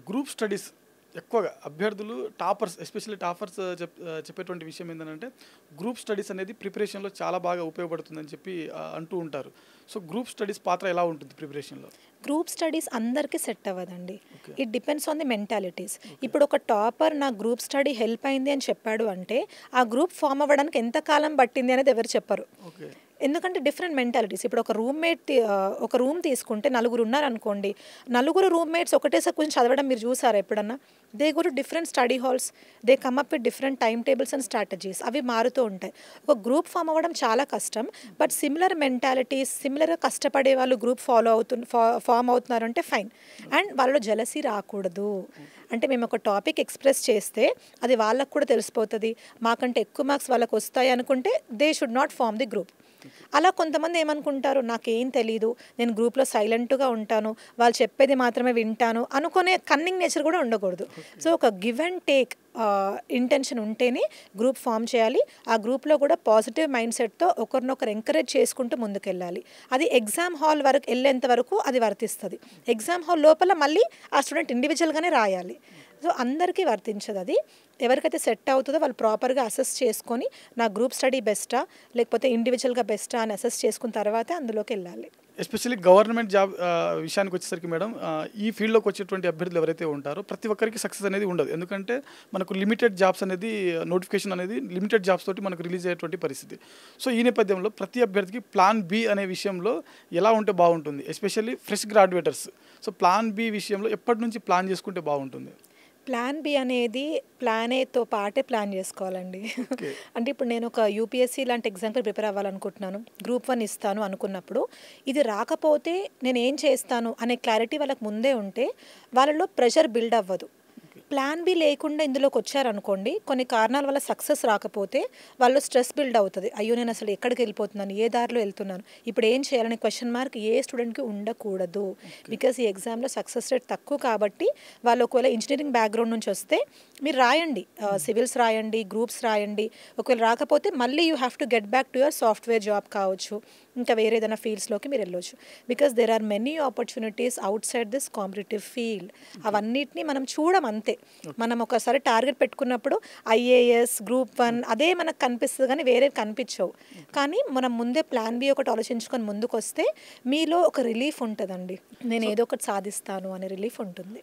Group studies ఎక్కువగా అభ్యర్థులు toppers especially toppers చెప్పేటువంటి విషయం ఏంటంటే గ్రూప్ స్టడీస్ అనేది ప్రిపరేషన్లో చాలా బాగా ఉపయోగపడుతుందని చెప్పి అంటూ ఉంటారు. సో గ్రూప్ స్టడీస్ పాత్ర ఎలా ఉంటుంది ప్రిపరేషన్లో? గ్రూప్ స్టడీస్ అందరికీ సెట్ అవ్వదండి. Okay. It depends on the mentalities. ఇప్పుడు ఒక టాపర్ నా గ్రూప్ స్టడీ హెల్ప్ అయింది అని చెప్పాడు అంటే ఆ గ్రూప్ ఫామ్ అవ్వడానికి ఎంత కాలం పట్టింది అనేది ఎవరు చెప్పరు. ఓకే. ఎందుకంటే డిఫరెంట్ మెంటాలిటీస్. ఇప్పుడు ఒక రూమ్ తీసుకుంటే నలుగురు ఉన్నారనుకోండి, నలుగురు రూమ్మేట్స్ ఒకటేసారి కొంచెం చదవడం మీరు చూసారా ఎప్పుడన్నా? They go to different study halls, they come up with different time tables and strategies. అవి మారుతూ ఉంటాయి. ఒక గ్రూప్ ఫామ్ అవ్వడం చాలా కష్టం. బట్ సిమిలర్ మెంటాలిటీస్, సిమిలర్గా కష్టపడే వాళ్ళు గ్రూప్ ఫామ్ అవుతున్నారంటే ఫైన్. అండ్ వాళ్ళలో జెలసీ రాకూడదు. అంటే మేము ఒక టాపిక్ ఎక్స్ప్రెస్ చేస్తే అది వాళ్ళకు కూడా తెలిసిపోతుంది, మాకంటే ఎక్కువ మార్క్స్ వాళ్ళకి వస్తాయి అనుకుంటే they should not form the group. అలా కొంతమంది ఏమనుకుంటారు, నాకేం తెలీదు, నేను గ్రూప్లో సైలెంట్గా ఉంటాను, వాళ్ళు చెప్పేది మాత్రమే వింటాను అనుకునే కన్నింగ్ నేచర్ కూడా ఉండకూడదు. సో ఒక గివ్ అండ్ టేక్ ఇంటెన్షన్ ఉంటేనే గ్రూప్ ఫామ్ చేయాలి. ఆ గ్రూప్లో కూడా పాజిటివ్ మైండ్ సెట్తో ఒకరినొకరు ఎంకరేజ్ చేసుకుంటూ ముందుకెళ్ళాలి. అది ఎగ్జామ్ హాల్ వరకు వెళ్ళేంత వరకు అది వర్తిస్తుంది. ఎగ్జామ్ హాల్ లోపల మళ్ళీ ఆ స్టూడెంట్ ఇండివిజువల్గానే రాయాలి. సో అందరికీ వర్తించదు అది. ఎవరికైతే సెట్ అవుతుందో వాళ్ళు ప్రాపర్గా అసెస్ చేసుకొని నా గ్రూప్ స్టడీ బెస్టా లేకపోతే ఇండివిజువల్గా బెస్టా అని అసెస్ చేసుకున్న తర్వాతే అందులోకి వెళ్ళాలి. ఎస్పెషల్లీ గవర్నమెంట్ జాబ్ విషయానికి వచ్చేసరికి మేడం, ఈ ఫీల్డ్లోకి వచ్చేటువంటి అభ్యర్థులు ఎవరైతే ఉంటారో ప్రతి ఒక్కరికి సక్సెస్ అనేది ఉండదు. ఎందుకంటే మనకు లిమిటెడ్ జాబ్స్ అనేది నోటిఫికేషన్ అనేది లిమిటెడ్ జాబ్స్ తోటి మనకు రిలీజ్ అయ్యేటువంటి పరిస్థితి. సో ఈ నేపథ్యంలో ప్రతి అభ్యర్థికి ప్లాన్ బి అనే విషయంలో ఎలా ఉంటే బాగుంటుంది? Especially fresh graduators. So plan B విషయంలో ఎప్పటి నుంచి ప్లాన్ చేసుకుంటే బాగుంటుంది? ప్లాన్ బి అనేది ప్లాన్ ఏతో పాటే ప్లాన్ చేసుకోవాలండి. అంటే ఇప్పుడు నేను ఒక యూపీఎస్సీ లాంటి ఎగ్జామ్కి ప్రిపేర్ అవ్వాలనుకుంటున్నాను, గ్రూప్ 1 ఇస్తాను అనుకున్నప్పుడు ఇది రాకపోతే నేను ఏం చేస్తాను అనే క్లారిటీ వాళ్ళకి ముందే ఉంటే వాళ్ళలో ప్రెషర్ బిల్డ్ అవ్వదు. ప్లాన్ బి లేకుండా ఇందులోకి వచ్చారనుకోండి, కొన్ని కారణాల వల్ల సక్సెస్ రాకపోతే వాళ్ళు స్ట్రెస్ బిల్డ్ అవుతుంది. అయ్యో నేను అసలు ఎక్కడికి వెళ్ళిపోతున్నాను, ఏ దారిలో వెళ్తున్నాను, ఇప్పుడు ఏం చేయాలనే క్వశ్చన్ మార్క్ ఏ స్టూడెంట్కి ఉండకూడదు. బికాస్ ఈ ఎగ్జామ్లో సక్సెస్ రేట్ తక్కువ కాబట్టి వాళ్ళు ఒకవేళ ఇంజనీరింగ్ బ్యాక్గ్రౌండ్ నుంచి వస్తే మీరు రాయండి, సివిల్స్ రాయండి, గ్రూప్స్ రాయండి. ఒకవేళ రాకపోతే మళ్ళీ you have to get back to your software job కావచ్చు, ఇంకా వేరే ఏదైనా ఫీల్డ్స్లోకి మీరు వెళ్ళొచ్చు. Because there are many opportunities outside this competitive field. అవన్నిటిని మనం చూడమంతే. మనం ఒకసారి టార్గెట్ పెట్టుకున్నప్పుడు ఐఏఎస్, గ్రూప్ 1 అదే మనకు కనిపిస్తుంది కానీ వేరే కనిపించవు. కానీ మనం ముందే ప్లాన్ బి ఒకటి ఆలోచించుకొని ముందుకు వస్తే మీలో ఒక రిలీఫ్ ఉంటుందండి, నేను ఏదో ఒకటి సాధిస్తాను అనే రిలీఫ్ ఉంటుంది.